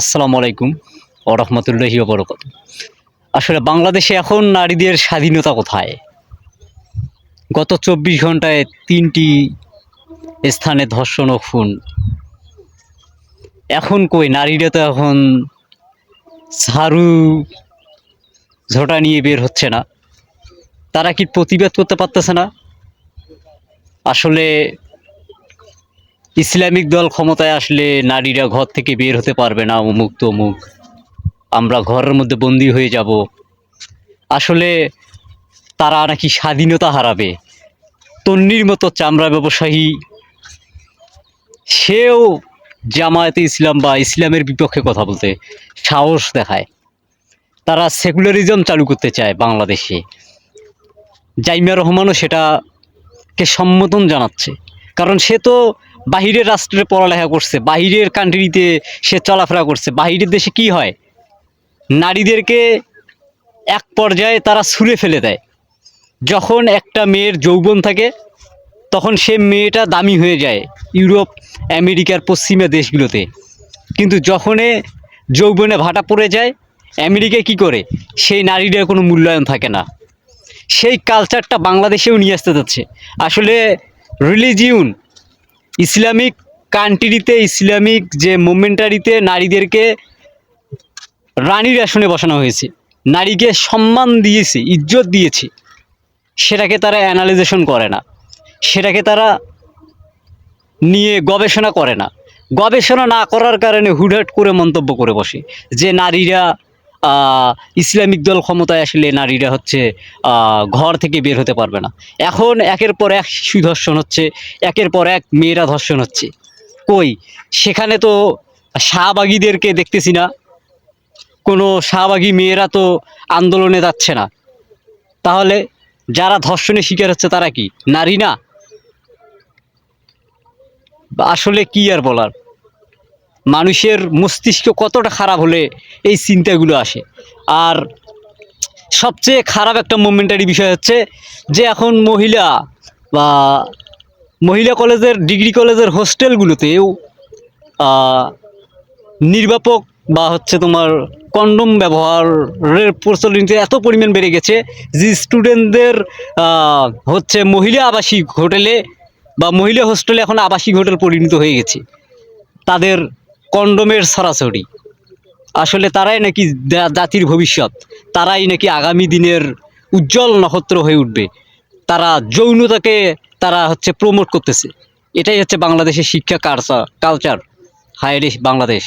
আসসালামু আলাইকুম ওয়া রাহমাতুল্লাহি ওয়া বারাকাতুহু। আসলে বাংলাদেশে এখন নারীদের স্বাধীনতা কোথায়? গত ২৪ ঘন্টায় ৩টি স্থানে ধর্ষণ ও খুন। এখন কই নারীরা তো এখন ঝাড়ু ঝোঁটা নিয়ে বের হচ্ছে না। তারা কি প্রতিবাদ করতে পারতেছে না? আসলে ইসলামিক দল ক্ষমতায় আসলে নারীরা ঘর থেকে বের হতে পারবে না, অমুক তমুক। আমরা ঘরের মধ্যে বন্দী হয়ে যাব। আসলে তারা নাকি স্বাধীনতা হারাবে। তন্বীর মতো চামড়া ব্যবসায়ী সেও জামায়াতে ইসলাম বা ইসলামের বিপক্ষে কথা বলতে সাহস দেখায়। তারা সেকুলারিজম চালু করতে চায় বাংলাদেশে। জাইমা রহমানও সেটাকে সম্মতন জানাচ্ছে। কারণ সে তো বাহিরের রাষ্ট্রে পড়ালেখা করছে, বাহিরের কান্ট্রিতে সে চলাফেরা করছে। বাহিরের দেশে কি হয়? নারীদেরকে এক পর্যায়ে তারা ছুঁড়ে ফেলে দেয়। যখন একটা মেয়ের যৌবন থাকে তখন সে মেয়েটা দামি হয়ে যায় ইউরোপ, আমেরিকার পশ্চিমা দেশগুলোতে। কিন্তু যখনই যৌবনে ভাটা পড়ে যায়, আমেরিকায় কি করে? সেই নারীদের কোনো মূল্যায়ন থাকে না। সেই কালচারটা বাংলাদেশেও নিয়ে আসতে যাচ্ছে। আসলে রিলিজিয়ন ইসলামিক কান্ট্রিতে, ইসলামিক যে মোমেন্টারিতে নারীদেরকে রানীর আসনে বসানো হয়েছে, নারীকে সম্মান দিয়েছে, ইজ্জত দিয়েছে। সেটাকে তারা অ্যানালাইজেশন করে না, সেটাকে তারা নিয়ে গবেষণা করে না। গবেষণা না করার কারণে হুটহাট করে মন্তব্য করে বসে যে নারীরা ইসলামিক দল ক্ষমতায় আসলে নারীরা হচ্ছে ঘর থেকে বের হতে পারবে না। এখন একের পর এক শিশু ধর্ষণ হচ্ছে, একের পর এক মেয়েরা ধর্ষণ হচ্ছে। কই সেখানে তো শাহবাগীদেরকে দেখতেছি না, কোনো শাহবাগী মেয়েরা তো আন্দোলনে যাচ্ছে না। তাহলে যারা ধর্ষণের শিকার হচ্ছে তারা কি নারী না? আসলে কি আর বলার, মানুষের মস্তিষ্ক কতটা খারাপ হলে এই চিন্তাগুলো আসে। আর সবচেয়ে খারাপ একটা মোমেন্টারি বিষয় হচ্ছে যে এখন বা মহিলা কলেজের, ডিগ্রি কলেজের হোস্টেলগুলোতেও নির্বাপক বা হচ্ছে তোমার কন্ডোম ব্যবহারের প্রচলিত এত পরিমাণ বেড়ে গেছে যে স্টুডেন্টদের হচ্ছে মহিলা আবাসিক হোটেলে বা মহিলা হোস্টেলে এখন আবাসিক হোটেল পরিণত হয়ে গেছে। তাদের কন্ডোমের ছড়াছড়ি। আসলে তারাই নাকি জাতির ভবিষ্যৎ, তারাই নাকি আগামী দিনের উজ্জ্বল নক্ষত্র হয়ে উঠবে। তারা যৌনতাকে তারা হচ্ছে প্রমোট করতেছে। এটাই হচ্ছে বাংলাদেশের শিক্ষা কালচার। হায় রে বাংলাদেশ।